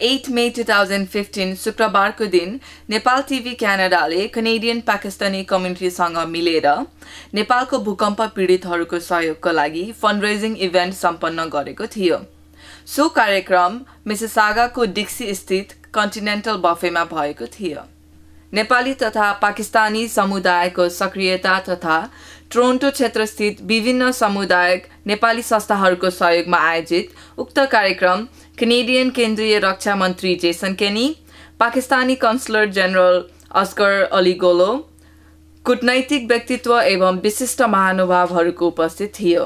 8 May 2015 शुक्रबारको दिन Nepal TV क्यानाडाले Canadian Pakistani कम्युनिटीसँग मिलेर नेपालको भूकम्प पीडितहरूको सहयोगको लागि फन्डरेजिङ इभेन्ट सम्पन्न गरेको थियो। सो कार्यक्रम मिसिसागाको डिक्सी स्थित कन्टिनेन्टल बफेमा भएको थियो। नेपाली तथा पाकिस्तानी समुदायको सक्रियता तथा टोरन्टो क्षेत्रस्थित विभिन्न सामुदायिक नेपाली संस्थाहरूको सहयोगमा आयोजित उक्त कार्यक्रम कनेडियन केन्द्रीय रक्षा मन्त्री जेसन केनी, पाकिस्तानी कन्सुलर जनरल असगर अली गोलो, कूटनैतिक व्यक्तित्व एवं विशिष्ट महानुभावहरूको उपस्थित थियो।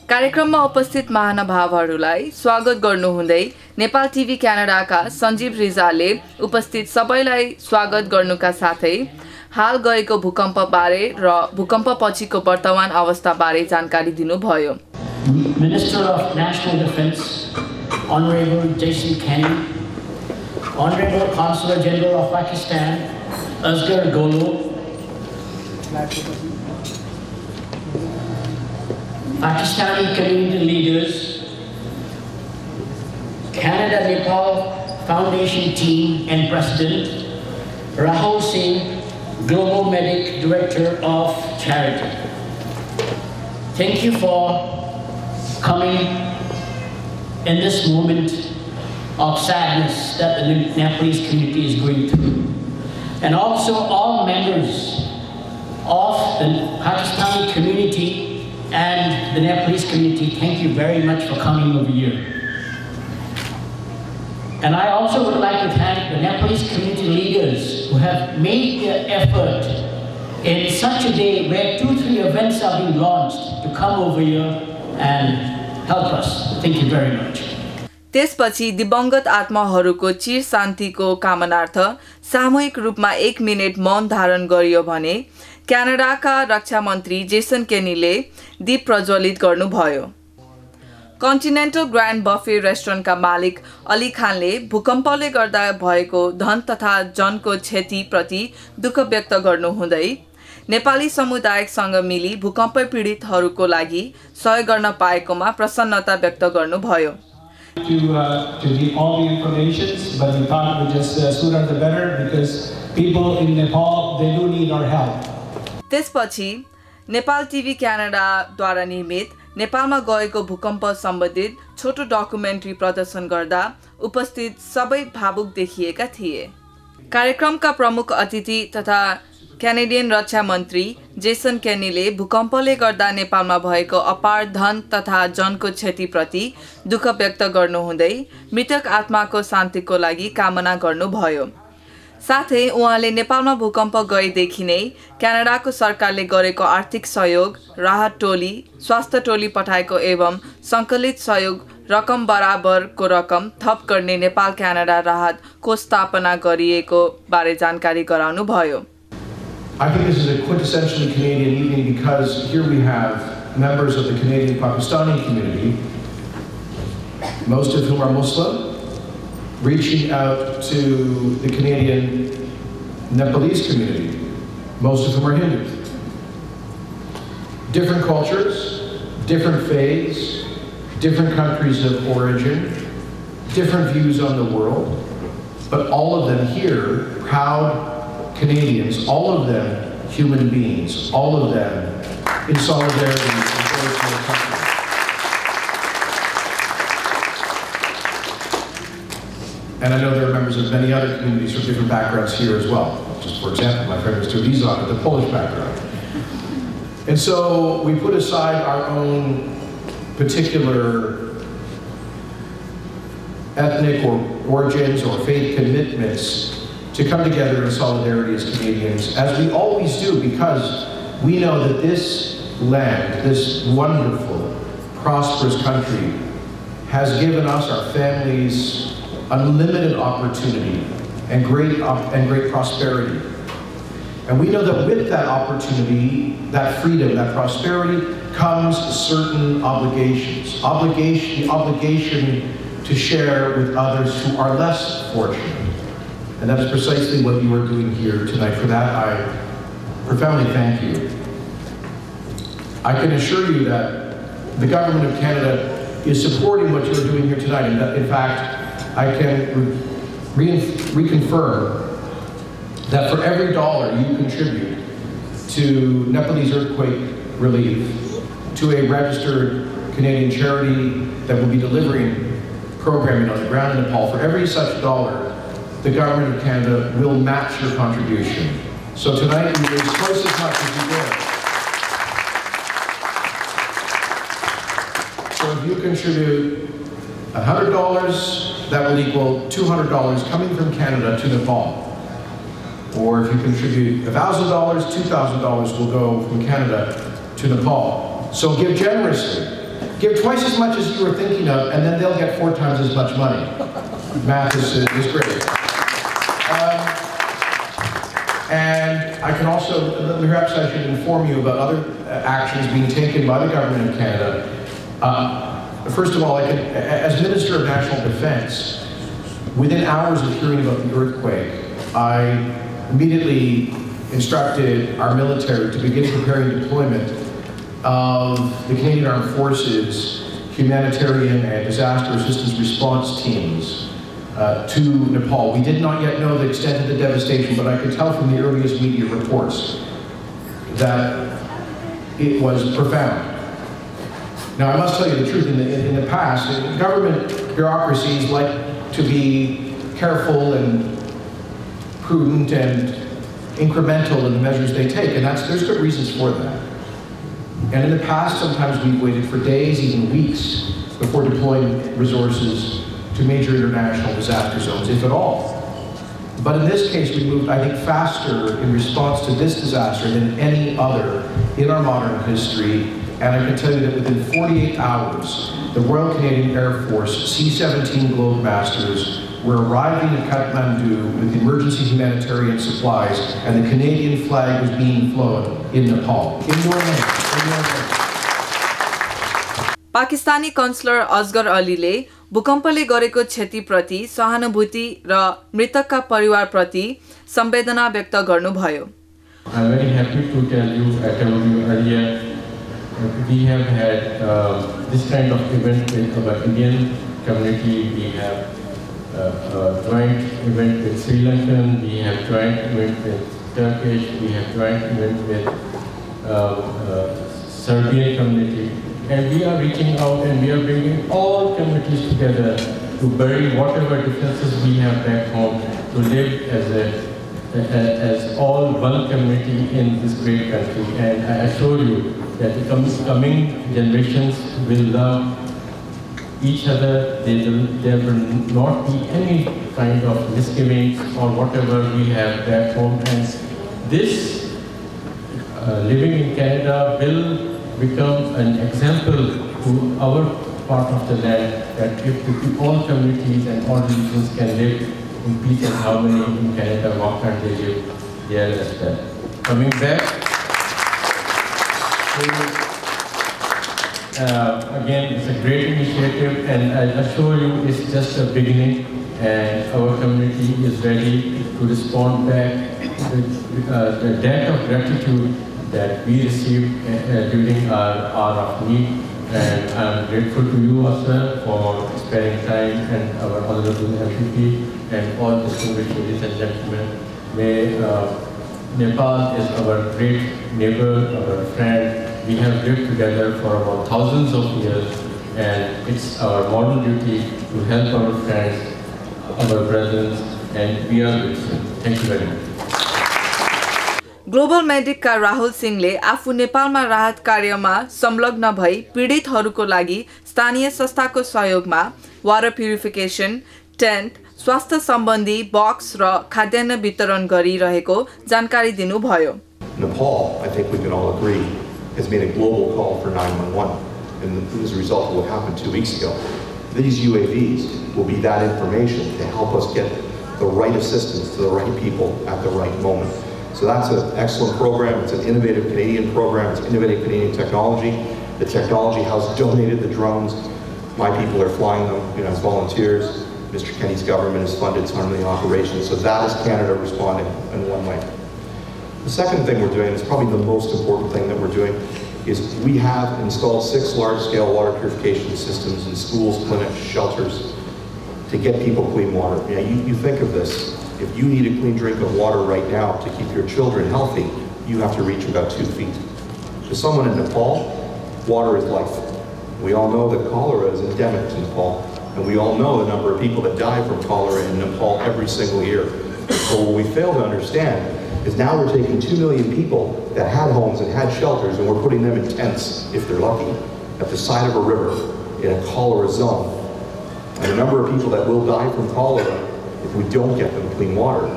कार्यक्रममा उपस्थित महानुभावहरूलाई स्वागत गर्नुहुँदै नेपाल टिभी क्यानाडाका सञ्जीव रिजालले उपस्थित सबैलाई स्वागत गर्नुका साथै हाल गएको भूकम्पबारे र भूकम्पपछिको वर्तमान अवस्थाबारे जानकारी दिनुभयो। Minister of National Defense, Honorable Jason Kenny, Honorable Consular General of Pakistan, Asghar Golo, Pakistani community leaders, Canada-Nepal Foundation team and President, Rahul Singh, Global Medic Director of Charity. Thank you for coming in this moment of sadness that the Nepalese community is going through. And also all members of the Pakistani community and the Nepalese community, thank you very much for coming over here. And I also would like to thank the Nepalese community leaders who have made their effort in such a day where 2-3 events are being launched to come over here and help us. Thank you very much. त्यसपछि दिवंगत आत्माहरूको चिर शान्तिको कामनार्थ सामूहिक रूपमा 1 minute मौन धारण गरियो भने क्यानाडाका रक्षा मन्त्री जेसन केनीले दीप प्रज्वलित गर्नुभयो। कन्टिनेन्टल ग्रान्ड बफे रेस्टुरेन्टका मालिक अली खानले भूकम्पले गर्दा भएको धन तथा जनको क्षतिप्रति दुःख व्यक्त गर्नुहुँदै नेपाली समुदायसँग मिली भूकम्प पीडितहरूको लागि सहयोग गर्न पाएकोमा प्रसन्नता व्यक्त गर्नुभयो। To give all the information, but we thought we just sooner the better because people in Nepal, they do need our help. त्यसपछि नेपाल टिभी क्यानाडाद्वारा निर्मित नेपालमा गएको भूकम्प सम्बन्धित छोटो डकुमेन्ट्री प्रदर्शन गर्दा उपस्थित सबै भावुक देखिएका थिए। कार्यक्रमका प्रमुख अतिथि तथा क्यानेडियन रक्षा मन्त्री जेसन केनीले भूकम्पले गर्दा नेपालमा भएको अपार धन तथा जनको क्षतिप्रति दुःख व्यक्त गर्नुहुँदै मृतक आत्माको शान्तिको लागि कामना गर्नुभयो। साथै उहाँले नेपालमा भूकम्प गएदेखि नै क्यानाडाको सरकारले गरेको आर्थिक सहयोग, राहत टोली, स्वास्थ्य टोली पठाएको एवं सङ्कलित सहयोग रकम बराबरको रकम थप गर्ने नेपाल क्यानाडा राहत कोष स्थापना गरिएको बारे जानकारी गराउनुभयो। I think this is a quintessentially Canadian evening because here we have members of the Canadian Pakistani community, most of whom are Muslim, reaching out to the Canadian Nepalese community, most of whom are Hindu. Different cultures, different faiths, different countries of origin, different views on the world, but all of them here, proud Canadians, all of them human beings, all of them in solidarity with their country. And I know there are members of many other communities from different backgrounds here as well. Just for example, my friend Mr Pahupati with the Polish background. And so we put aside our own particular ethnic or origins or faith commitments to come together in solidarity as Canadians, as we always do, because we know that this land, this wonderful, prosperous country, has given us, our families, unlimited opportunity and great prosperity. And we know that with that opportunity, that freedom, that prosperity, comes certain obligations. The obligation to share with others who are less fortunate. And that's precisely what you are doing here tonight. For that, I profoundly thank you. I can assure you that the Government of Canada is supporting what you're doing here tonight. In fact, I can reconfirm that for every dollar you contribute to Nepalese earthquake relief, to a registered Canadian charity that will be delivering programming on the ground in Nepal, for every such dollar, the Government of Canada will match your contribution. So tonight we raise twice as much as you dare. So if you contribute $100, that will equal $200 coming from Canada to Nepal. Or if you contribute $1,000, $2,000 will go from Canada to Nepal. So give generously. Give twice as much as you were thinking of, and then they'll get 4 times as much money. Math is great. And I can also, perhaps I should inform you about other actions being taken by the Government of Canada. First of all, as Minister of National Defence, within hours of hearing about the earthquake, I immediately instructed our military to begin preparing deployment of the Canadian Armed Forces humanitarian and disaster assistance response teams to Nepal. We did not yet know the extent of the devastation, but I could tell from the earliest media reports that it was profound. Now, I must tell you the truth, in the past, government bureaucracies like to be careful and prudent and incremental in the measures they take, and there's good reasons for that. And in the past, sometimes we've waited for days, even weeks, before deploying resources to major international disaster zones, if at all. But in this case, we moved, I think, faster in response to this disaster than any other in our modern history. And I can tell you that within 48 hours, the Royal Canadian Air Force C-17 Globemasters were arriving at Kathmandu with emergency humanitarian supplies, and the Canadian flag was being flown in Nepal. In your name. Pakistani councillor Asghar अलीले भूकम्पले गरेको क्षतिप्रति सहानुभूति र मृतकका परिवारप्रति संवेदना व्यक्त गर्नुभयो। I'm very happy to tell you, I told you earlier, we have had this kind of event with our Indian community. We have a joint event with Sri Lankan, we have joint event with Turkish, we have joint event with Serbian community. And we are reaching out and we are bringing all communities together to bury whatever differences we have back home, to live as all one community in this great country. And I assure you that the coming generations will love each other. There will not be any kind of misgivings or whatever we have back home. And this living in Canada will become an example to our part of the land, that if all communities and all religions can live in peace and harmony in Canada, why can't they live there as well? Coming back, again, it's a great initiative, and I assure you it's just a beginning, and our community is ready to respond back with the debt of gratitude that we received during our hour of need. And I'm grateful to you, sir, for sparing time, and our honorable MPP and all distinguished ladies and gentlemen. Nepal is our great neighbor, our friend. We have lived together for about thousands of years, and it's our moral duty to help our friends, our brothers, and we are grateful. Thank you very much. Global मेडिकका राहुल सिंहले आफू नेपालमा राहत कार्यमा संलग्न भई पीडितहरूको लागि स्थानीय संस्थाको सहयोगमा वाटर प्युरिफिकेसन, टेन्ट, स्वास्थ्य सम्बन्धी बक्स र खाद्यान्न वितरण गरिरहेको जानकारी दिनुभयो। Nepal, I think we can all agree, has made a global call for 911, and as a result of what happened 2 weeks ago. These UAVs will be that information to help us get the right assistance to the right people at the right moment. So that's an excellent program. It's an innovative Canadian program. It's innovative Canadian technology. The technology house donated the drones. My people are flying them, as volunteers. Mr. Kenny's government has funded some of the operations. So that is Canada responding in one way. The second thing we're doing, is probably the most important thing that we're doing, is we have installed 6 large-scale water purification systems in schools, clinics, shelters to get people clean water. You think of this. If you need a clean drink of water right now to keep your children healthy, you have to reach about 2 feet. To someone in Nepal, water is life. We all know that cholera is endemic to Nepal, and we all know the number of people that die from cholera in Nepal every single year. So what we fail to understand is now we're taking 2 million people that had homes and had shelters, and we're putting them in tents, if they're lucky, at the side of a river in a cholera zone. And the number of people that will die from cholera, if we don't get them clean water,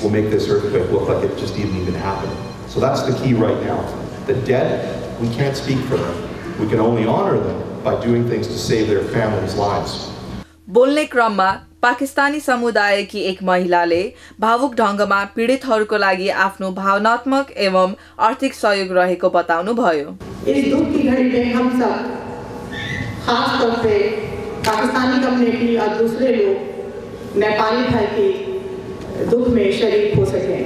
will make this earthquake look like it just didn't even happen. So that's the key right now. The dead, we can't speak for them. We can only honor them by doing things to save their families' lives. बोल्ने क्रममा पाकिस्तानी समुदायकी एक महिलाले भावुक ढंगमा पीडितहरूको लागि आफ्नो भावनात्मक एवं आर्थिक सहयोग रहेको बताउनु भयो। इस दुख की घड़ी में हम सब खास तौर पे पाकिस्तानी कम्युनिटी और दूसरे लोग नेपाली भाई के दुख में शरीक हो सके।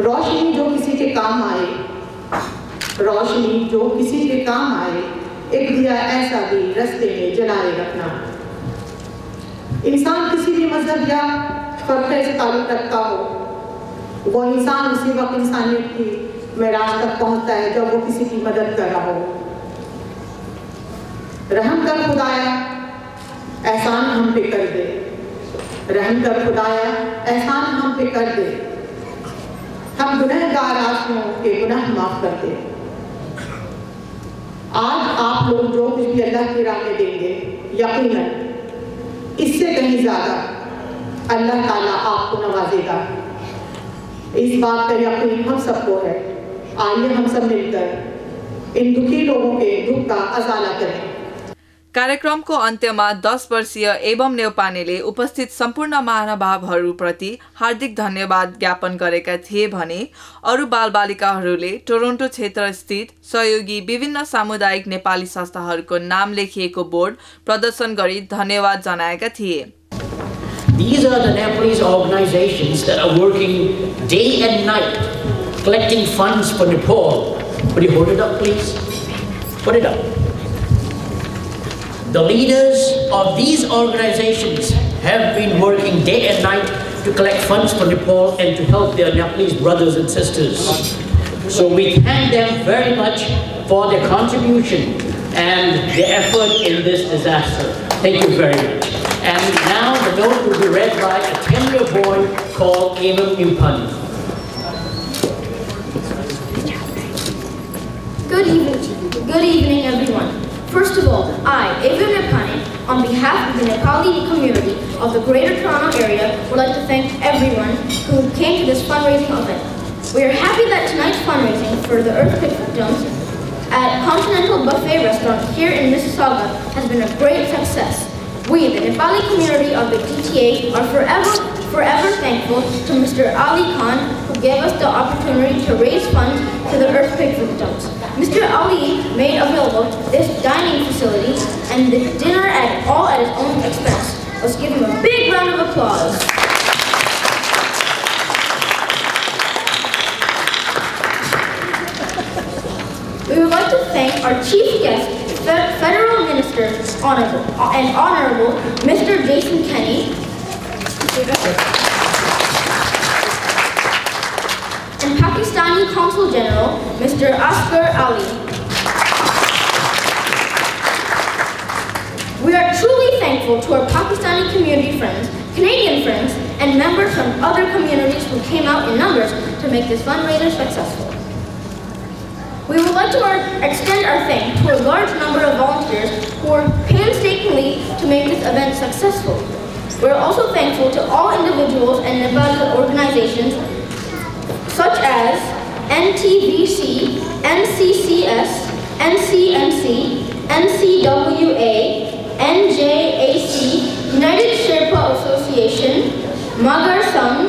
रोशनी जो किसी के काम आए, रोशनी जो किसी के काम आए, एक दिया ऐसा भी रास्ते में जलाए रखना। इंसान किसी भी मजहब या फर्क़े से ताल्लुक़ रखता हो, वो इंसान उसी वक्त इंसानियत की मेराज तक पहुँचता है जब वो किसी की मदद कर रहा हो। रहम कर खुदाया, एहसान हम पे कर दे। रहम कर खुदाया, एहसान हम पे कर दे। हम गुनहगार आदमियों के गुनाह माफ कर दे। आज आप लोग जो कुछ भी अल्लाह की राह में देंगे, यकीनन इससे कहीं ज़्यादा अल्लाह ताला आपको नवाजेगा। इस बात का यकीन हम सबको है। आइए हम सब मिलकर इन दुखी लोगों के दुख का अज़ाला करें। कार्यक्रमको अन्त्यमा 10 वर्षीय एवं नेउपानेले उपस्थित सम्पूर्ण महानुभावहरूप्रति हार्दिक धन्यवाद ज्ञापन गरेका थिए भने अरू बालबालिकाहरूले टोरन्टो क्षेत्र स्थित सहयोगी विभिन्न सामुदायिक नेपाली संस्थाहरूको नाम लेखिएको बोर्ड प्रदर्शन गरी धन्यवाद जनाएका थिए। These are the Nepalese organizations that are working day and night collecting funds for Nepal. Would you hold it up, please? Put it up. The leaders of these organizations have been working day and night to collect funds for Nepal and to help their Nepalese brothers and sisters. So we thank them very much for their contribution and their effort in this disaster. Thank you very much. And now the note will be read by a 10-year boy called Evan Impani. Good evening, everyone. First of all, I, Evan Impani, on behalf of the Nepali community of the Greater Toronto area, would like to thank everyone who came to this fundraising event. We are happy that tonight's fundraising for the earthquake victims at Continental Buffet Restaurant here in Mississauga has been a great success. We, the Nepali community of the GTA, are forever thankful to Mr. Ali Khan, who gave us the opportunity to raise funds for the earthquake victims. Mr. Ali made available this dining facility and the dinner all at his own expense. Let's give him a big round of applause. We would like to thank our chief guest, Federal Minister and Honorable Mr. Jason Kenney, and Pakistani Consul General, Mr. Asghar Ali. We are truly thankful to our Pakistani community friends, Canadian friends, and members from other communities who came out in numbers to make this fundraiser successful. We would like to extend our thanks to a large number of volunteers who worked painstakingly to make this event successful. We are also thankful to all individuals and Nepali organizations such as NTVC, NCCS, NCMC, NCWA, NJAC, United Sherpa Association, Magar Sangh,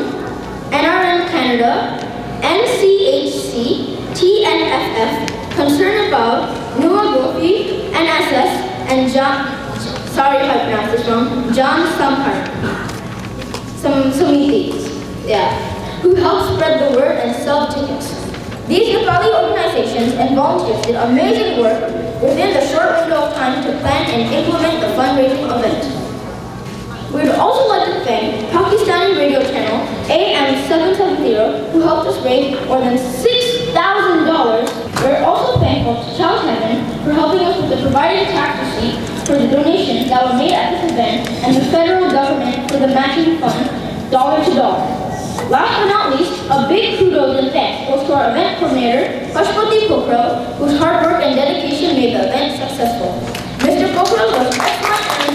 NRN Canada, NCHC, TNFF, Concern About, Nuwa Gopi, NSS, and sorry if I pronounced this wrong, John Samiti, who helped spread the word and sell tickets. These Nepali organizations and volunteers did amazing work within the short window of time to plan and implement the fundraising event. We would also like to thank Pakistani radio channel AM 770 who helped us raise more than $6,000. We're also thankful to Child Heaven for helping us with the provided tax receipt for the donations that were made at this event and the federal government for the matching fund, dollar to dollar. Last but not least, a big kudos and thanks goes to our event coordinator, Pahupati Pokhrel, whose hard work and dedication made the event successful. Mr. Pokhrel was excellent and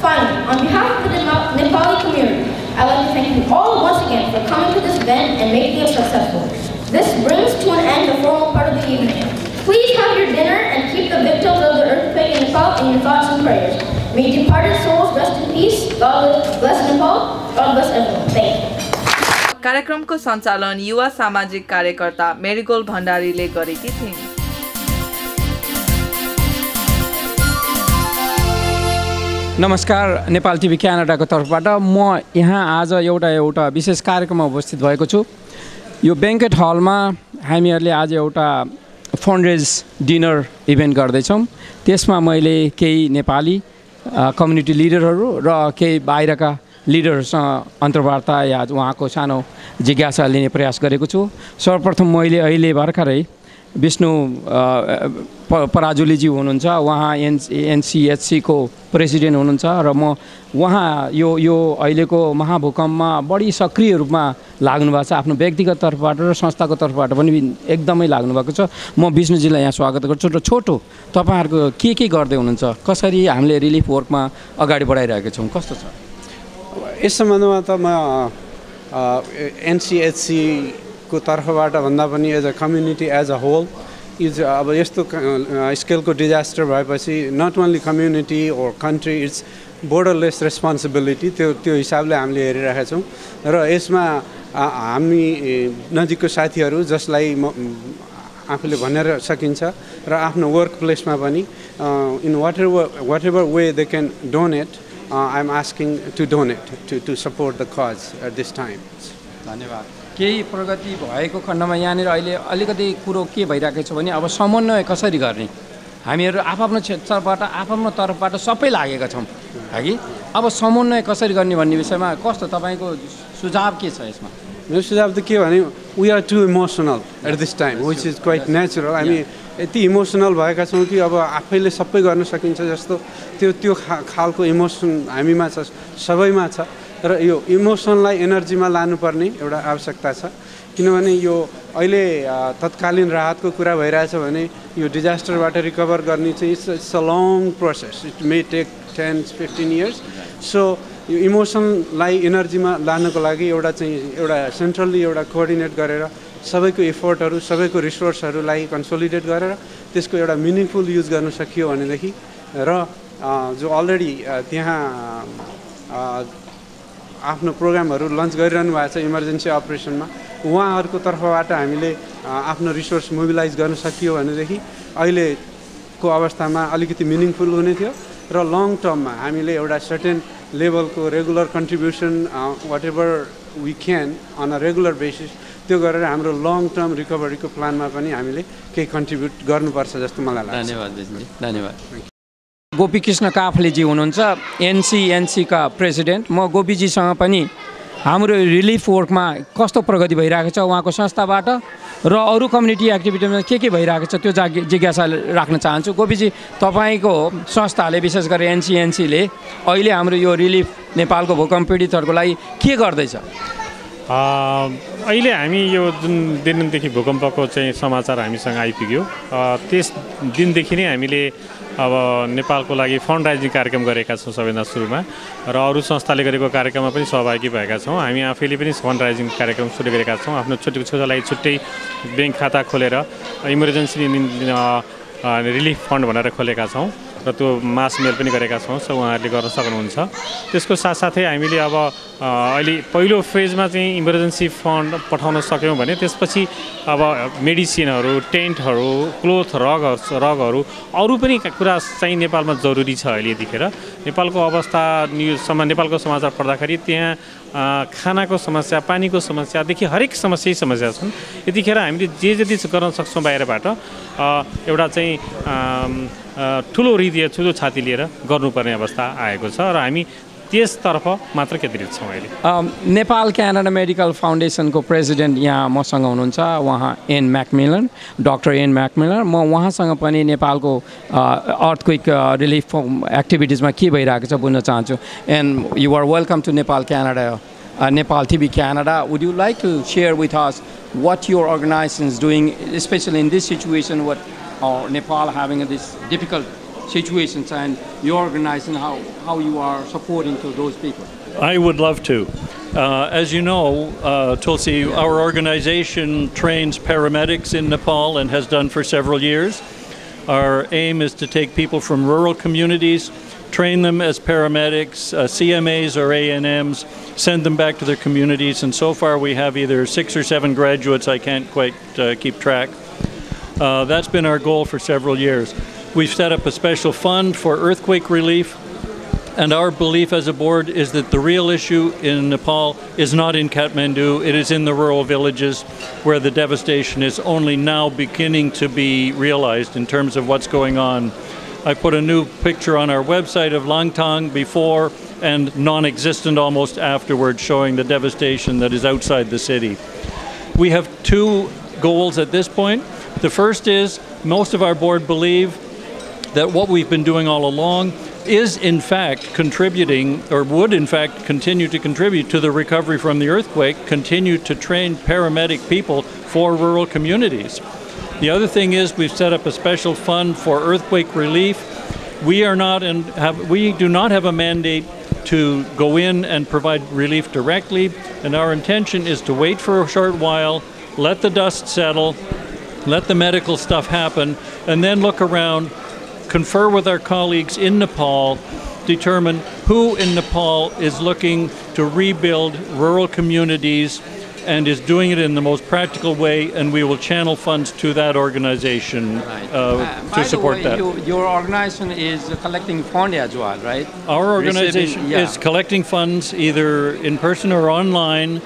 finally, on behalf of the Nepali community, I'd like to thank you all once again for coming to this event and making it successful. This brings to an end the formal part of the evening. Please have your dinner and keep the victims of the earthquake in Nepal in your thoughts and prayers. May departed souls rest in peace. God bless Nepal. God bless everyone. Thank you. कार्यक्रमको सञ्चालन युवा सामाजिक कार्यकर्ता marigold भण्डारीले गरेकी थिइन्। नमस्कार, Nepal TV क्यानाडाको तर्फबाट म यहाँ आज एउटा विशेष कार्यक्रममा उपस्थित भएको छु। यो बैंक्वेट हलमा हामीहरूले आज एउटा फन्डरेज डिनर इभेन्ट गर्दैछौँ। त्यसमा मैले केही नेपाली कम्युनिटी लिडरहरू र केही बाहिरका लिडरहरूसँग अन्तर्वार्ता या उहाँको सानो जिज्ञासा लिने प्रयास गरेको छु। सर्वप्रथम मैले अहिले भर्खरै विष्णु पराजुलीजी हुनुहुन्छ, उहाँ एनसीएचसी को प्रेसिडेन्ट हुनुहुन्छ र म उहाँ यो अहिलेको महाभूकम्पमा बढी सक्रिय रूपमा लाग्नु भएको छ। आफ्नो व्यक्तिगत तर्फबाट र संस्थाको तर्फबाट पनि एकदमै लाग्नु भएको छ। म विष्णुजीलाई यहाँ स्वागत गर्छु र छोटो तपाईहरुको के गर्दै हुनुहुन्छ, कसरी हामीले रिलिफ वर्कमा अगाडि बढाइरहेका छौं, कस्तो छ? यस सम्बन्धमा त म एनसीएचसी को तर्फबाट भन्दा पनि as a community as a whole अब यस्तो स्केलको डिजास्टर भएपछि not only community or country it's borderless responsibility त्यो हिसाबले हामीले हेरिरहेका छौँ र यसमा हामी नजिकको साथीहरू जसलाई आफूले भनेर सकिन्छ र आफ्नो वर्क प्लेसमा पनि in whatever way they can donate I am asking to donate to support the cause at this time. धन्यवाद। केही प्रगति भएको खण्डमा यहाँनिर अहिले अलिकति कुरो के भइरहेको छ भने अब समन्वय कसरी गर्ने, हामीहरू आफ्नो क्षेत्रबाट आफ्नो तर्फबाट सबै लागेका छौँ कि अब समन्वय कसरी गर्ने भन्ने विषयमा कस्तो तपाईको सुझाव के छ? यसमा मेरो सुझाव त के भने we are too emotional at this time which is quite natural. हामी यति इमोसनल भएका छौँ कि अब आफैले सबै गर्न सकिन्छ जस्तो त्यो खालको इमोसन हामीमा छ, सबैमा छ र यो इमोसनलाई एनर्जीमा लानुपर्ने एउटा आवश्यकता छ। किनभने यो अहिले तत्कालीन राहतको कुरा भइरहेछ भने यो डिजास्टरबाट रिकभर गर्ने चाहिँ it's a long process, it may take 10-15 years. So यो इमोसनलाई एनर्जीमा लानको लागि एउटा सेन्ट्रल्ली एउटा कोअर्डिनेट गरेर सबैको एफोर्टहरू सबैको रिसोर्सहरूलाई कन्सोलिडेट गरेर त्यसको एउटा मिनिङफुल युज गर्न सकियो भनेदेखि र जो अलरेडी त्यहाँ आफ्नो प्रोग्रामहरू लन्च गरिरहनु भएको छ इमर्जेन्सी अपरेसनमा उहाँहरूको तर्फबाट हामीले आफ्नो रिसोर्स मोबिलाइज गर्न सकियो भनेदेखि अहिलेको अवस्थामा अलिकति मिनिङफुल हुने थियो र लङ टर्ममा हामीले एउटा सर्टेन लेभलको regular contribution whatever we can on a regular basis त्यो गरेर हाम्रो लङ टर्म रिकभरीको प्लानमा पनि हामीले केही कन्ट्रिब्युट गर्नुपर्छ जस्तो मलाई लाग्छ। धन्यवाद। धन्यवाद। गोपीकृष्ण काफलेजी हुनुहुन्छ एनसीएनसी का प्रेसिडेन्ट। म गोपीजीसँग पनि हाम्रो रिलिफ वर्कमा कस्तो प्रगति भइरहेको छ उहाँको संस्थाबाट र अरू कम्युनिटी एक्टिभिटीमा के भइरहेको छ त्यो जिज्ञासा राख्न चाहन्छु। गोपीजी, तपाईँको संस्थाले विशेष गरी एनसीएनसीले अहिले हाम्रो यो रिलिफ नेपालको भूकम्प पीडितहरूको लागि के गर्दैछ? अहिले हामी यो जुन दिनदेखि भूकम्पको चाहिँ समाचार हामीसँग आइपुग्यो त्यस दिनदेखि नै हामीले अब नेपालको लागि फन्ड राइजिङ कार्यक्रम गरेका छौँ सबैभन्दा सुरुमा र अरू संस्थाले गरेको कार्यक्रममा पनि सहभागी भएका छौँ। हामी आफैले पनि फन्ड राइजिङ कार्यक्रम सुरु गरेका छौँ। आफ्नो छोटो लागि छुट्टै ब्याङ्क खाता खोलेर इमर्जेन्सी रिलिफ फन्ड भनेर खोलेका छौँ र त्यो मास मेल पनि गरेका छौँ, सो उहाँहरूले गर्न सक्नुहुन्छ। त्यसको साथसाथै हामीले अब अहिले पहिलो फेजमा चाहिँ इमर्जेन्सी फन्ड पठाउन सक्यौँ भने त्यसपछि अब मेडिसिनहरू, टेन्टहरू, क्लोथ, रगहरू अरू पनि कुरा चाहिँ नेपालमा जरुरी छ। अहिले यतिखेर नेपालको अवस्था नेपालको समाचार पढ्दाखेरि त्यहाँ खानाको समस्या, पानीको समस्यादेखि हरेक समस्या छन्। यतिखेर हामीले जे जति गर्न सक्छौँ बाहिरबाट एउटा चाहिँ ठुलो हृदय, ठुलो छाती लिएर गर्नुपर्ने अवस्था आएको छ र हामी त्यसतर्फ मात्र केन्द्रित छौँ अहिले। नेपाल क्यानाडा मेडिकल फाउन्डेसनको प्रेसिडेन्ट यहाँ मसँग हुनुहुन्छ, उहाँ डाक्टर एन म्याकमिलन। म उहाँसँग पनि नेपालको अर्थक्वेक रिलिफ एक्टिभिटिजमा के भइरहेको छ बुझ्न चाहन्छु। And you are welcome to Nepal Canada, Nepal TV Canada. Would you like to share with us what your organization is doing, especially in this situation, what Nepal having this difficult situations, and your organization, how you are supporting to those people? I would love to. As you know, Tulsi, our organization trains paramedics in Nepal and has done for several years. Our aim is to take people from rural communities, train them as paramedics, CMAs or ANMs, send them back to their communities, and so far we have either 6 or 7 graduates. I can't quite keep track. That's been our goal for several years. We've set up a special fund for earthquake relief, and our belief as a board is that the real issue in Nepal is not in Kathmandu, it is in the rural villages where the devastation is only now beginning to be realized in terms of what's going on. I put a new picture on our website of Langtang before and non-existent almost afterwards, showing the devastation that is outside the city. We have 2 goals at this point. The first is most of our board believe that what we've been doing all along is in fact contributing, or would in fact continue to contribute to the recovery from the earthquake, continue to train paramedic people for rural communities. The other thing is we've set up a special fund for earthquake relief. We do not have a mandate to go in and provide relief directly, and our intention is to wait for a short while, let the dust settle, let the medical stuff happen, and then look around, confer with our colleagues in Nepal, determine who in Nepal is looking to rebuild rural communities and is doing it in the most practical way, and we will channel funds to that organization to support that. Your organization is collecting funds as well, right? Our organization is collecting funds either in person or online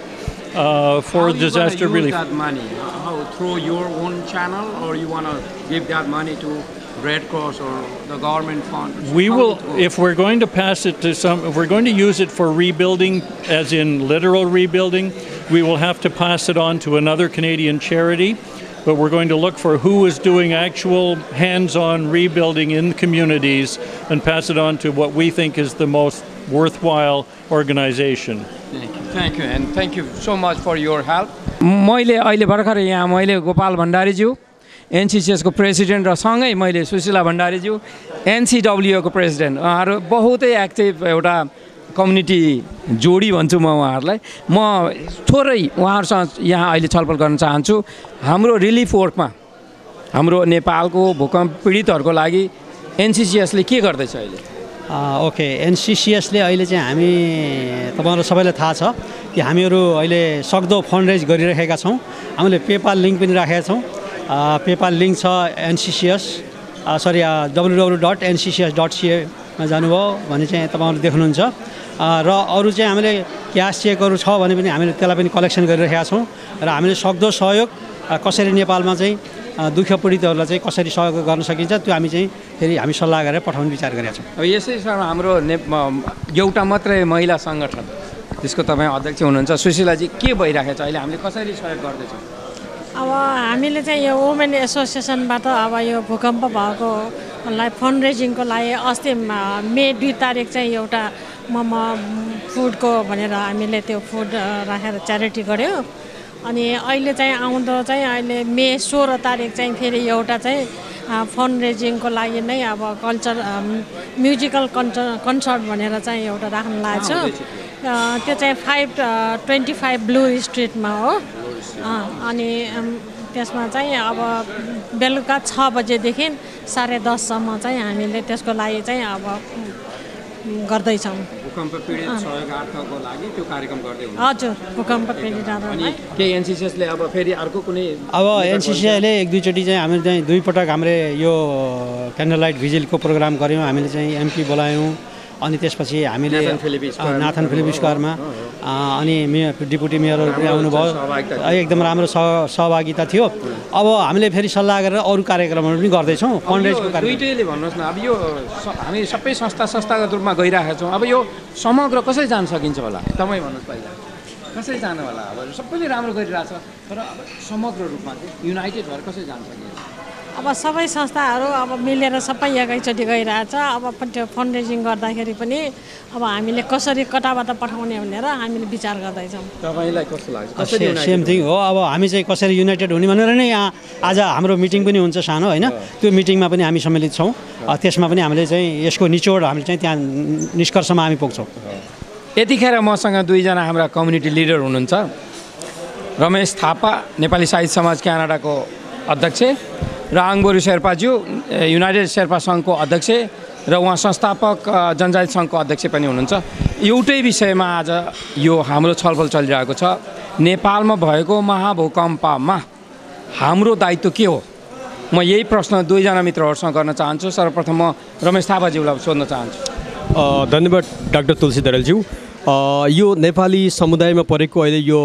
for disaster relief. How you want to use that money? Through your own channel, or you want to give that money to Red Cross or the government fund? We will, if we're going to pass it to if we're going to use it for rebuilding, as in literal rebuilding, we will have to pass it on to another Canadian charity, but we're going to look for who is doing actual hands-on rebuilding in communities and pass it on to what we think is the most worthwhile organization. Thank you, and thank you so much for your help. मैले अहिले भर्खर यहाँ मैले Gopal भण्डारीज्यू एनसीसीएसको president र सँगै मैले Sushila भण्डारीज्यू एनसीडब्ल्यूको president, उहाँहरू बहुतै active एउटा कम्युनिटी जोडी भन्छु म उहाँहरूलाई। म थोरै उहाँहरूसँग यहाँ अहिले छलफल गर्न चाहन्छु। हाम्रो रिलिफ वर्कमा हाम्रो नेपालको भूकम्प पीडितहरूको लागि एनसीसीएसले के गर्दैछ अहिले? ओके, एनसीसीएसले अहिले चाहिँ हामी तपाईहरु सबैलाई थाहा छ कि हामीहरू अहिले सक्दो फन्ड रेज गरिरहेका छौँ। हामीले पेपाल लिङ्क पनि राखेका छौँ। पेपाल लिङ्क छ www.nccs.ca मा जानुभयो भने चाहिँ तपाईहरु देख्नुहुन्छ। र अरू चाहिँ हामीले क्यास चेकहरू छ भने पनि हामीले त्यसलाई पनि कलेक्सन गरिरहेका छौँ र हामीले सक्दो सहयोग कसरी नेपालमा चाहिँ दुःख पीडितहरूलाई चाहिँ कसरी सहयोग गर्न सकिन्छ त्यो हामी चाहिँ फेरि हामी सल्लाह गरेर पठाउने विचार गरेका छौँ। अब यसै सरमा हाम्रो एउटा मात्रै महिला सङ्गठन त्यसको तपाईँ अध्यक्ष हुनुहुन्छ सुशीलाजी, के भइरहेको छ अहिले, हामीले कसरी सहयोग गर्दैछौँ? अब हामीले चाहिँ यो वुमेन एसोसिएसनबाट अब यो भूकम्प भएकोलाई फन्ड रेजिङको लागि अस्ति मे 2 तारिक चाहिँ एउटा फुडको भनेर हामीले त्यो फुड राखेर च्यारिटी गऱ्यो। अनि अहिले चाहिँ आउँदो चाहिँ अहिले मे 16 तारिक चाहिँ फेरि एउटा चाहिँ फन्ड रेजिङको लागि नै अब कल्चर म्युजिकल कन्सर्ट भनेर चाहिँ एउटा राख्न लागेको छ। त्यो चाहिँ 525 ब्लू स्ट्रिटमा हो। अनि त्यसमा चाहिँ अब बेलुका 6 बजेदेखि 10:30 सम्म चाहिँ हामीले त्यसको लागि चाहिँ अब गर्दैछौँ। भूकम्प पीडित सहयोगार्थको लागि त्यो कार्यक्रम गर्दै हुनुहुन्छ? हजुर, भूकम्प पीडितहरूलाई। के एनसीसीले अब फेरि अर्को कुनै अब एनसीसीले एक दुईचोटि चाहिँ हामीले चाहिँ 2 पटक हामीले यो क्यान्डल लाइट भिजिलको प्रोग्राम गऱ्यौँ। हामीले चाहिँ एमपी बोलायौँ अनि त्यसपछि हामीले नाथन फिलिप स्क्वायरमा अनि डिपुटी मेयरहरू पनि आउनुभयो। एकदम राम्रो सहभागिता थियो। अब हामीले फेरि सल्लाह गरेर अरू कार्यक्रमहरू पनि गर्दैछौँ। फन्डरेजको कार्यक्रम दुईटैले भन्नुहोस् न, अब यो हामी सबै संस्थागत रूपमा गइरहेका छौँ। अब यो समग्र कसरी जान सकिन्छ होला तपाईँ भन्नुहोस् पहिला, कसरी जानु होला? अब सबैले राम्रो गरिरहेछ तर अब समग्र रूपमा चाहिँ युनाइटेड भएर कसरी जान सकिन्छ? अब सबै संस्थाहरू अब मिलेर सबै एकैचोटि गइरहेछ। अब त्यो फन्ड रेजिङ गर्दाखेरि पनि अब हामीले कसरी कताबाट पठाउने भनेर हामीले विचार गर्दैछौँ। तपाईँलाई कस्तो लाग्छ? सेम थिङ हो। अब हामी चाहिँ कसरी युनाइटेड हुने भनेर नै यहाँ आज हाम्रो मिटिङ पनि हुन्छ सानो होइन, त्यो मिटिङमा पनि हामी सम्मिलित छौँ। त्यसमा पनि हामीले चाहिँ यसको निचोड हामीले चाहिँ त्यहाँ निष्कर्षमा हामी पुग्छौँ। यतिखेर मसँग दुईजना हाम्रा कम्युनिटी लिडर हुनुहुन्छ। रमेश थापा नेपाली साहित्य समाज क्यानाडाको अध्यक्ष र आङबोरी शेर्पाज्यू युनाइटेड शेर्पा सङ्घको अध्यक्ष र उहाँ संस्थापक जनजाति सङ्घको अध्यक्ष पनि हुनुहुन्छ। एउटै विषयमा आज यो हाम्रो छलफल चलिरहेको छ। नेपालमा भएको महाभूकम्पमा हाम्रो दायित्व के हो? म यही प्रश्न दुईजना मित्रहरूसँग गर्न चाहन्छु। सर्वप्रथम म रमेश थापाज्यूलाई सोध्न चाहन्छु। धन्यवाद डाक्टर तुलसी दरेलज्यू। यो नेपाली समुदायमा परेको अहिले यो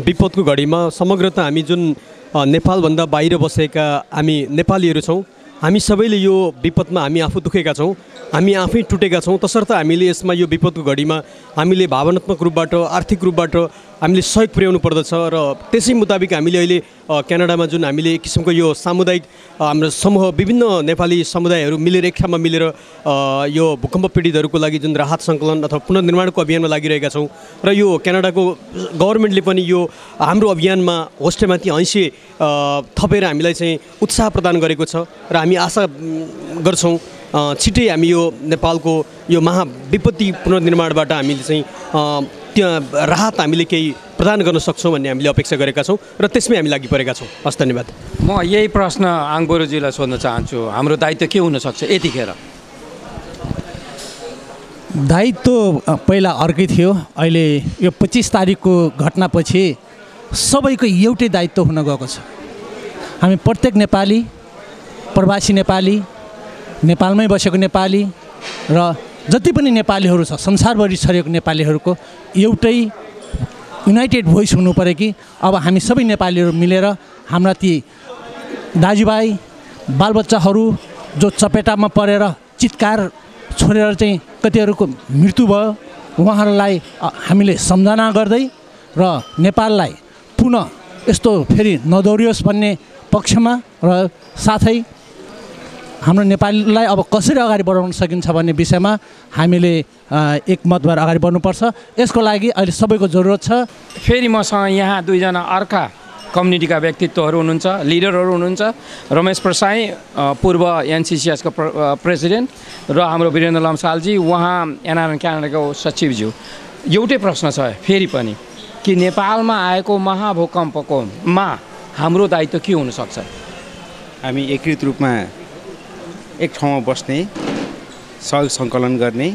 विपदको घडीमा समग्रता हामी जुन नेपालभन्दा बाहिर बसेका हामी नेपालीहरू छौँ, हामी सबैले यो विपदमा हामी आफू दुखेका छौँ, हामी आफै टुटेका छौँ। तसर्थ हामीले यसमा यो विपदको घडीमा हामीले भावनात्मक रूपबाट आर्थिक रूपबाट हामीले सहयोग पुर्याउनु पर्दछ र त्यसै मुताबिक हामीले अहिले क्यानाडामा जुन हामीले एक किसिमको यो सामुदायिक हाम्रो समूह विभिन्न नेपाली समुदायहरू मिलेर एक ठाउँमा मिलेर यो भूकम्प पीडितहरूको लागि जुन राहत सङ्कलन अथवा पुनर्निर्माणको अभियानमा लागिरहेका छौँ र यो क्यानाडाको गभर्मेन्टले पनि यो हाम्रो अभियानमा होस्टेमाथि 80 थपेर हामीलाई चाहिँ उत्साह प्रदान गरेको छ र हामी आशा गर्छौँ छिटै हामी यो नेपालको यो महाविपत्ति पुनर्निर्माणबाट हामीले चाहिँ त्यहाँ राहत हामीले केही प्रदान गर्न सक्छौँ भन्ने हामीले अपेक्षा गरेका छौँ र त्यसमै हामी लागि परेका छौँ। हस्, धन्यवाद। म यही प्रश्न आङबोरुजीलाई सोध्न चाहन्छु। हाम्रो दायित्व के हुनसक्छ यतिखेर? दायित्व पहिला अर्कै थियो। अहिले यो 25 तारिकको घटनापछि सबैको एउटै दायित्व हुन गएको छ। हामी प्रत्येक नेपाली, प्रवासी नेपाली, नेपालमै बसेको नेपाली र जति पनि नेपालीहरू छ संसारभरि छरिएको नेपालीहरूको एउटै युनाइटेड भोइस हुनु पऱ्यो कि अब हामी सबै नेपालीहरू मिलेर हाम्रा ती दाजुभाइ बालबच्चाहरू जो चपेटामा परेर चित्कार छोडेर चाहिँ कतिहरूको मृत्यु भयो, उहाँहरूलाई हामीले सम्झना गर्दै र नेपाललाई पुनः यस्तो फेरि नदोहोरियोस् भन्ने पक्षमा र साथै हाम्रो नेपालीलाई अब कसरी अगाडि बढाउन सकिन्छ भन्ने विषयमा हामीले एकमत भएर अगाडि बढ्नुपर्छ। यसको लागि अहिले सबैको जरुरत छ। फेरि मसँग यहाँ दुईजना अर्का कम्युनिटीका व्यक्तित्वहरू हुनुहुन्छ, लिडरहरू हुनुहुन्छ। रमेश प्रसाई पूर्व एनसीसीएसको प्रेसिडेन्ट र हाम्रो वीरेन्द्र लम्सालजी उहाँ एनआरएन क्यानाडाको सचिवज्यू। एउटै प्रश्न छ फेरि पनि कि नेपालमा आएको महाभूकम्पकोमा हाम्रो दायित्व के हुनसक्छ? हामी एकीकृत रूपमा एक ठाउँमा बस्ने, सहयोग सङ्कलन गर्ने,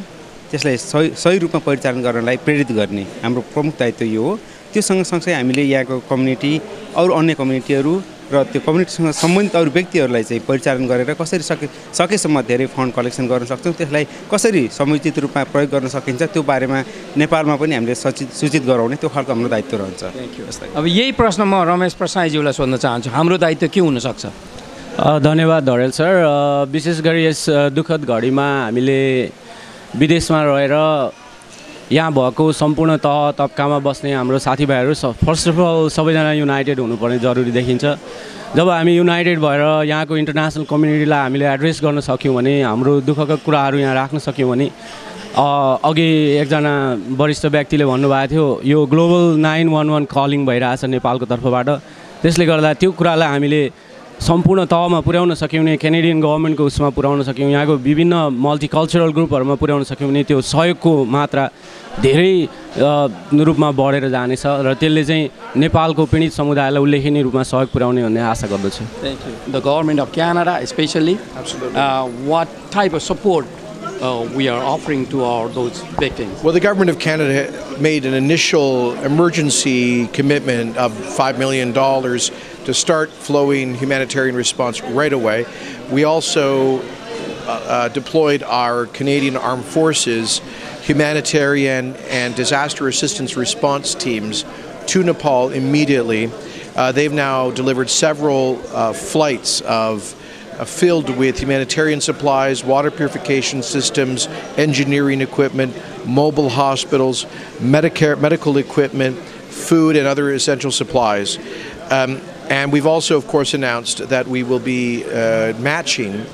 त्यसलाई सही रूपमा परिचालन गर्नलाई प्रेरित गर्ने हाम्रो प्रमुख दायित्व यो हो। त्यो सँगसँगै हामीले यहाँको कम्युनिटी अरू अन्य कम्युनिटीहरू र त्यो कम्युनिटीसँग सम्बन्धित अरू व्यक्तिहरूलाई चाहिँ परिचालन गरेर कसरी सकेसम्म धेरै फन्ड कलेक्सन गर्न सक्छौँ, त्यसलाई कसरी समुचित रूपमा प्रयोग गर्न सकिन्छ त्यो बारेमा नेपालमा पनि हामीले सूचित गराउने त्यो खालको हाम्रो दायित्व रहन्छ। अब यही प्रश्न म रमेश प्रसाईज्यूलाई सोध्न चाहन्छु। हाम्रो दायित्व के हुनसक्छ? धन्यवाद धरेल सर। विशेष गरी यस दुःखद घडीमा हामीले विदेशमा रहेर यहाँ भएको सम्पूर्ण तह तब्कामा बस्ने हाम्रो साथीभाइहरू फर्स्ट अफ अल सबैजना युनाइटेड हुनुपर्ने जरुरी देखिन्छ। जब हामी युनाइटेड भएर यहाँको इन्टरनेसनल कम्युनिटीलाई हामीले एड्रेस गर्न सक्यौँ भने, हाम्रो दुःखका कुराहरू यहाँ राख्न सक्यौँ भने, अघि एकजना वरिष्ठ व्यक्तिले भन्नुभएको थियो यो ग्लोबल 911 कलिङ भइरहेछ नेपालको तर्फबाट। त्यसले गर्दा त्यो कुरालाई हामीले सम्पूर्ण तहमा पुर्याउन सक्यौँ भने, क्यानेडियन गभर्मेन्टको उसमा पुर्याउन सक्यौँ, यहाँको विभिन्न मल्टिकल्चरल ग्रुपहरूमा पुर्याउन सक्यौँ भने त्यो सहयोगको मात्रा धेरै रूपमा बढेर जानेछ र त्यसले चाहिँ नेपालको पीडित समुदायलाई उल्लेखनीय रूपमा सहयोग पुर्याउने भन्ने आशा गर्दछु। Thank you. The government of Canada especially, what type of support we are offering to those victims? Well, the government of Canada made an initial emergency commitment of $5 million to start flowing humanitarian response right away. We also deployed our Canadian Armed Forces humanitarian and disaster assistance response teams to Nepal immediately. They've now delivered several flights filled with humanitarian supplies, water purification systems, engineering equipment, mobile hospitals, medical equipment, food and other essential supplies. And we've also, of course, announced that we will be matching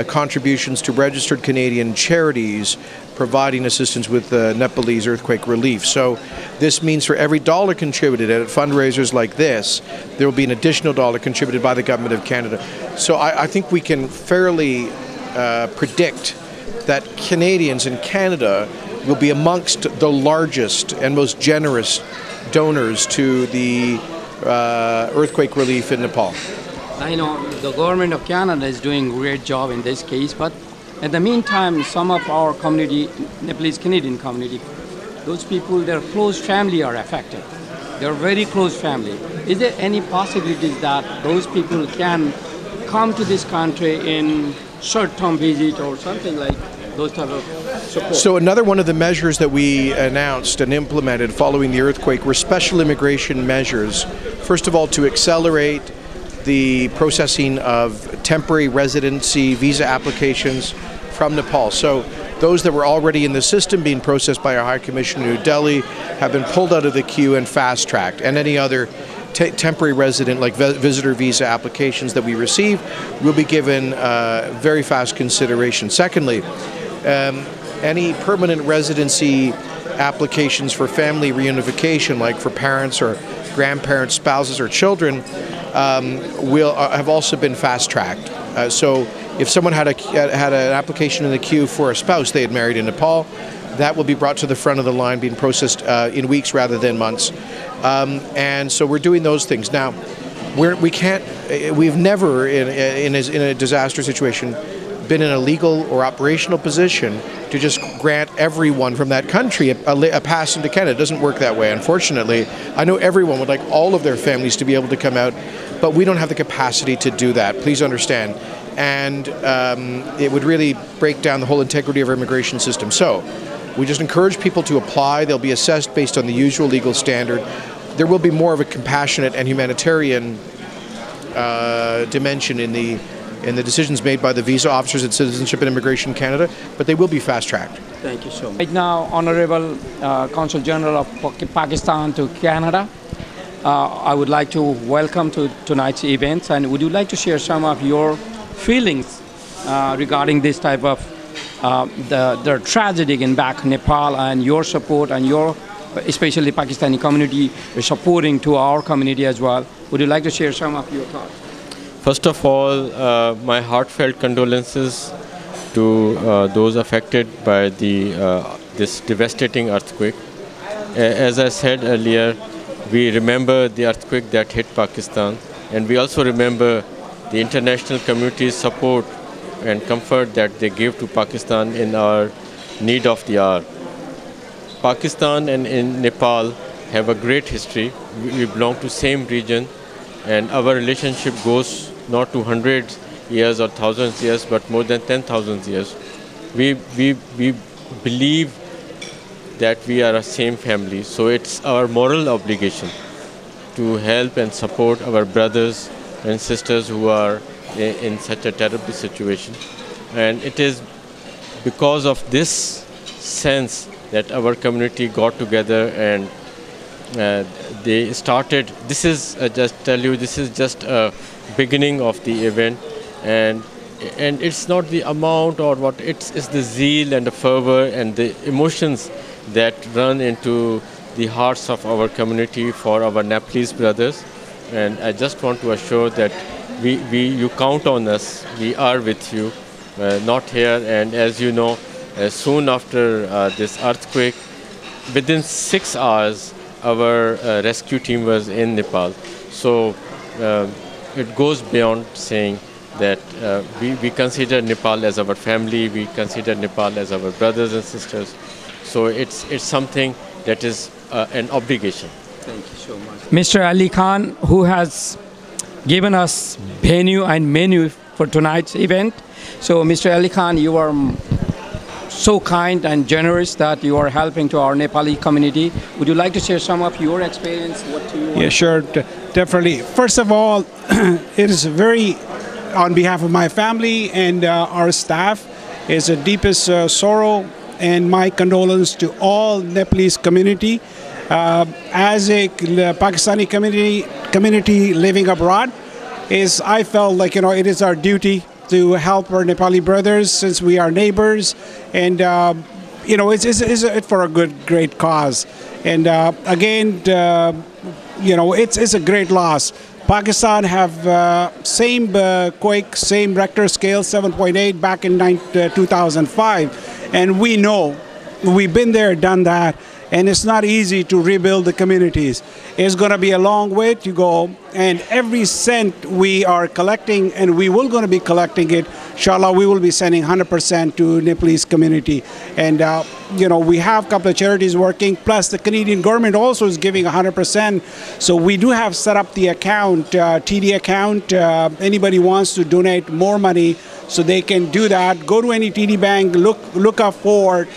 contributions to registered Canadian charities providing assistance with Nepalese earthquake relief. So this means for every dollar contributed at fundraisers like this, there will be an additional dollar contributed by the Government of Canada. So I think we can fairly predict that Canadians in Canada will be amongst the largest and most generous donors to the earthquake relief in Nepal. I know the government of Canada is doing a great job in this case, but at the meantime, some of our community, Nepalese Canadian community, those people, their close family are affected. They're very close family. Is there any possibilities that those people can come to this country in short-term visit or something like those type of support? So another one of the measures that we announced and implemented following the earthquake were special immigration measures. First of all, to accelerate the processing of temporary residency visa applications from Nepal. So those that were already in the system being processed by our High Commissioner in New Delhi have been pulled out of the queue and fast-tracked. And any other temporary resident, like visitor visa applications that we receive, will be given very fast consideration. Secondly, any permanent residency applications for family reunification, like for parents or grandparents, spouses, or children, have also been fast-tracked. So if someone had an application in the queue for a spouse they had married in Nepal, that will be brought to the front of the line, being processed in weeks rather than months. And so we're doing those things. Now, we've never, in a disaster situation, been in a legal or operational position to just grant everyone from that country a pass into Canada. It doesn't work that way, unfortunately. I know everyone would like all of their families to be able to come out, but we don't have the capacity to do that. Please understand. And it would really break down the whole integrity of our immigration system. So we just encourage people to apply. They'll be assessed based on the usual legal standard. There will be more of a compassionate and humanitarian dimension in the decisions made by the visa officers at Citizenship and Immigration Canada, but they will be fast-tracked. Thank you so much. Right now, Honorable Consul General of Pakistan to Canada, I would like to welcome to tonight's event, and would you like to share some of your feelings regarding this type of the tragedy in back Nepal, and your support and your, especially Pakistani community, supporting to our community as well? Would you like to share some of your thoughts? First of all, my heartfelt condolences to those affected by this devastating earthquake. As I said earlier, we remember the earthquake that hit Pakistan, and we also remember the international community's support and comfort that they gave to Pakistan in our need of the hour. Pakistan and in Nepal have a great history. We belong to same region, and our relationship goes not to hundreds years or thousands years, but more than 10,000 years. We believe that we are a same family, so it's our moral obligation to help and support our brothers and sisters who are in such a terrible situation. And it is because of this sense that our community got together and they started. This is this is just a beginning of the event, and it's not the amount or what, it's the zeal and the fervor and the emotions that run into the hearts of our community for our Nepalese brothers. And I just want to assure that you count on us. We are with you, not here. And as you know, soon after this earthquake, within 6 hours, our rescue team was in Nepal. So it goes beyond saying that we consider Nepal as our family, we consider Nepal as our brothers and sisters. So it's something that is an obligation. Thank you so much. Mr. Ali Khan, who has given us venue and menu for tonight's event. So Mr. Ali Khan, you are so kind and generous that you are helping to our Nepali community. Would you like to share some of your experience? What do you want? Yeah, sure, definitely. First of all, it is very, on behalf of my family and our staff, is the deepest sorrow and my condolence to all Nepalese community. As a Pakistani community living abroad, I felt like, it is our duty to help our Nepali brothers since we are neighbors, and it's for a great cause. And again, it's a great loss. Pakistan have same quake, same Richter scale, 7.8 back in 2005, and we know we've been there, done that. And it's not easy to rebuild the communities. It's going to be a long way to go, and every cent we are collecting, and we will going to be collecting it, inshallah, we will be sending 100% to Nepalese community. And we have a couple of charities working, plus the Canadian government also is giving 100%. So we do have set up the account, TD account. Anybody wants to donate more money, so they can do that. Go to any TD bank, look up for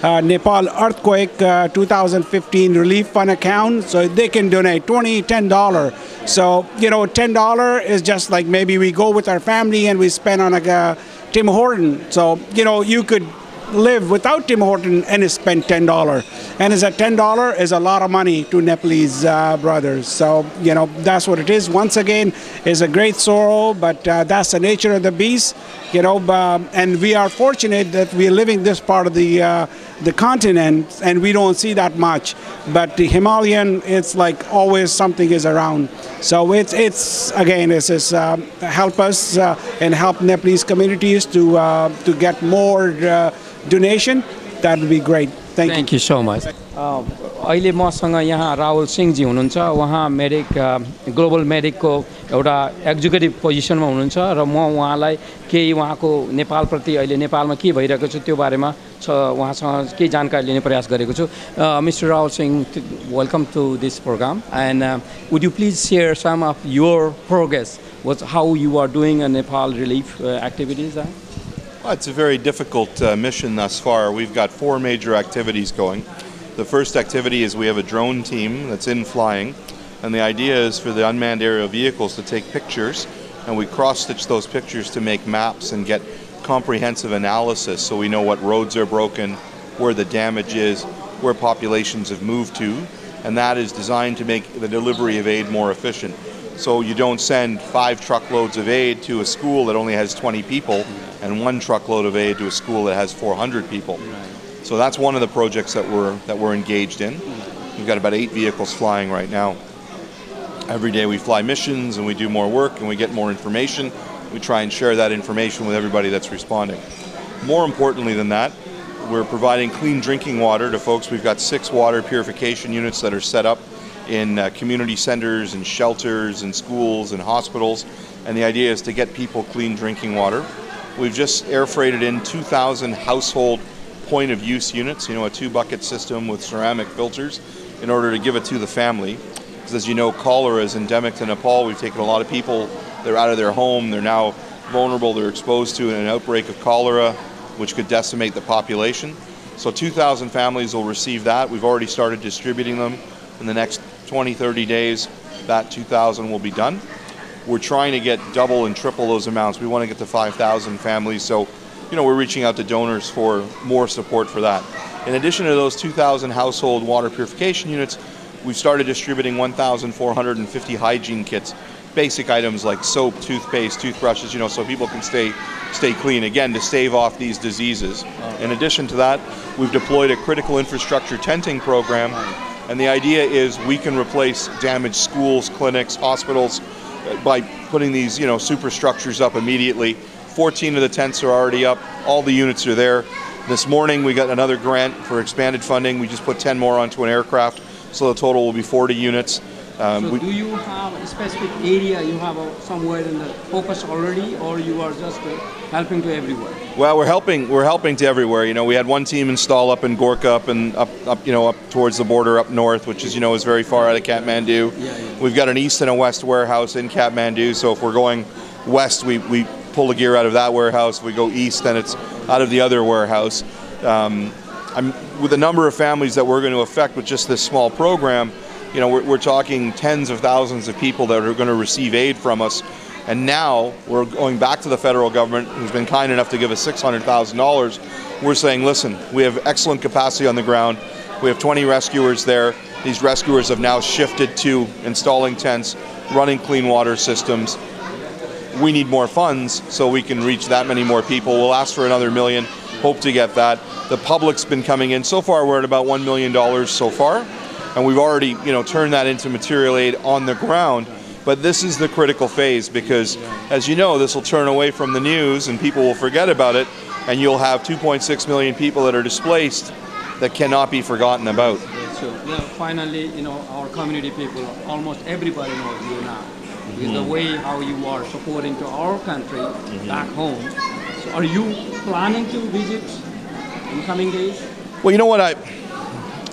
Nepal Earthquake 2015 Relief Fund account, so they can donate $10. So, $10 is just like maybe we go with our family and we spend on a Tim Horton. So, you could live without Tim Horton and spend $10. And it's $10 is a lot of money to Nepalese brothers. So, that's what it is. Once again, it's a great sorrow, but that's the nature of the beast. And we are fortunate that we are living this part of the continent, and we don't see that much. But the Himalayan, it's like always something is around. So it's help us and help Nepalese communities to get more donation. That would be great. Thank you so much. अहिले मसँग यहाँ राहुल सिंहजी हुनुहुन्छ, उहाँ medic global मेडिकको एउटा executive पोजिसनमा हुनुहुन्छ र म उहाँलाई केही उहाँको नेपालप्रति अहिले नेपालमा के भइरहेको छ त्यो बारेमा उहाँसँग केही जानकारी लिने प्रयास गरेको छु. Mr. Rahul Singh, welcome to this program, and would you please share some of your progress with how you are doing Nepal relief activities? Well, it's a very difficult mission thus far. We've got 4 major activities going. The first activity is we have a drone team that's in flying, and the idea is for the unmanned aerial vehicles to take pictures, and we cross-stitch those pictures to make maps and get comprehensive analysis so we know what roads are broken, where the damage is, where populations have moved to, and that is designed to make the delivery of aid more efficient. So you don't send 5 truckloads of aid to a school that only has 20 people and 1 truckload of aid to a school that has 400 people. So that's one of the projects that we're engaged in. We've got about 8 vehicles flying right now. Every day we fly missions and we do more work and we get more information. We try and share that information with everybody that's responding. More importantly than that, we're providing clean drinking water to folks. We've got 6 water purification units that are set up in community centers and shelters and schools and hospitals, and the idea is to get people clean drinking water. We've just air freighted in 2,000 household point of use units, a 2-bucket system with ceramic filters, in order to give it to the family. Because as you know, cholera is endemic to Nepal. We've taken a lot of people, they're out of their home, they're now vulnerable, they're exposed to an outbreak of cholera, which could decimate the population. So 2,000 families will receive that. We've already started distributing them. In the next 20-30 days, that 2,000 will be done. We're trying to get double and triple those amounts. We want to get to 5,000 families, so we're reaching out to donors for more support for that. In addition to those 2,000 household water purification units, we've started distributing 1,450 hygiene kits, basic items like soap, toothpaste, toothbrushes, so people can stay clean, again, to stave off these diseases. In addition to that, we've deployed a critical infrastructure tenting program, and the idea is we can replace damaged schools, clinics, hospitals by putting these, superstructures up immediately. 14 of the tents are already up, all the units are there, This morning we got another grant for expanded funding. We just put 10 more onto an aircraft, so the total will be 40 units. So do you have a specific area you have somewhere in the focus already, or you are just helping to everywhere? Well, we're helping to everywhere. You know, we had one team install up in Gorkha, up towards the border up north, which is is very far out of Kathmandu. We've got an east and a west warehouse in Kathmandu, so if we're going west, we pull the gear out of that warehouse. If we go east, then it's out of the other warehouse. With the number of families that we're going to affect with just this small program, we're talking tens of thousands of people that are going to receive aid from us. And now we're going back to the federal government, who's been kind enough to give us $600,000. We're saying, listen, we have excellent capacity on the ground. We have 20 rescuers there. These rescuers have now shifted to installing tents, running clean water systems. We need more funds so we can reach that many more people. We'll ask for another $1 million, hope to get that. The public's been coming in. So far we're at about $1 million so far, and we've already turned that into material aid on the ground. But this is the critical phase because, as you know, this will turn away from the news and people will forget about it, and you'll have 2.6 million people that are displaced that cannot be forgotten about. So finally, our community people, almost everybody knows you now. With the way how you are supporting to our country back home. So are you planning to visit in coming days? Well, you know what,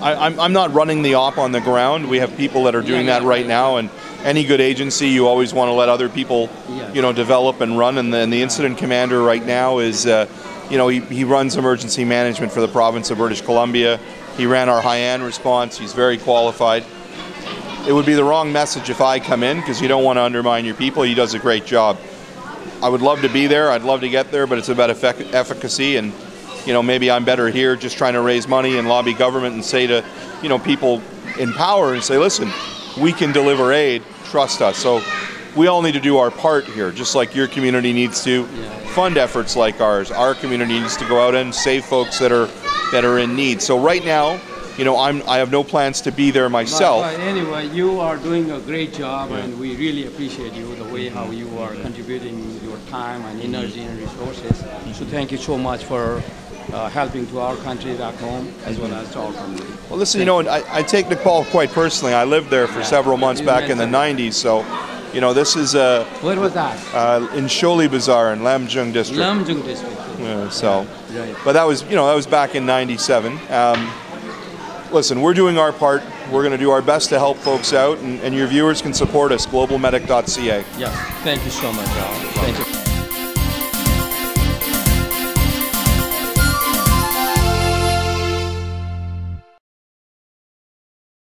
I'm not running the op on the ground. We have people that are doing that right now, and any good agency, you always want to let other people, develop and run. And the incident commander right now is, he runs emergency management for the province of British Columbia. He ran our Haiyan response. He's very qualified. It would be the wrong message if I come in, because you don't want to undermine your people. He does a great job. I would love to be there. I'd love to get there, but it's about efficacy. And maybe I'm better here just trying to raise money and lobby government and say to people in power and say, listen, we can deliver aid, trust us. So we all need to do our part here, just like your community needs to fund efforts like ours. Our community needs to go out and save folks that are in need. So right now, I have no plans to be there myself. But anyway, you are doing a great job, and we really appreciate you, the way how you are contributing your time and energy and resources. So thank you so much for helping to our country back home, as well as to our community. Well, listen, I take Nepal quite personally. I lived there for several months back in the 90s, so this is where was that? In Sholi Bazaar in Lamjung district. Lamjung district. But that was back in '97. Listen, we're doing our part. We're going to do our best to help folks out, and your viewers can support us, globalmedic.ca. Yeah, thank you so much, Al. Thank you.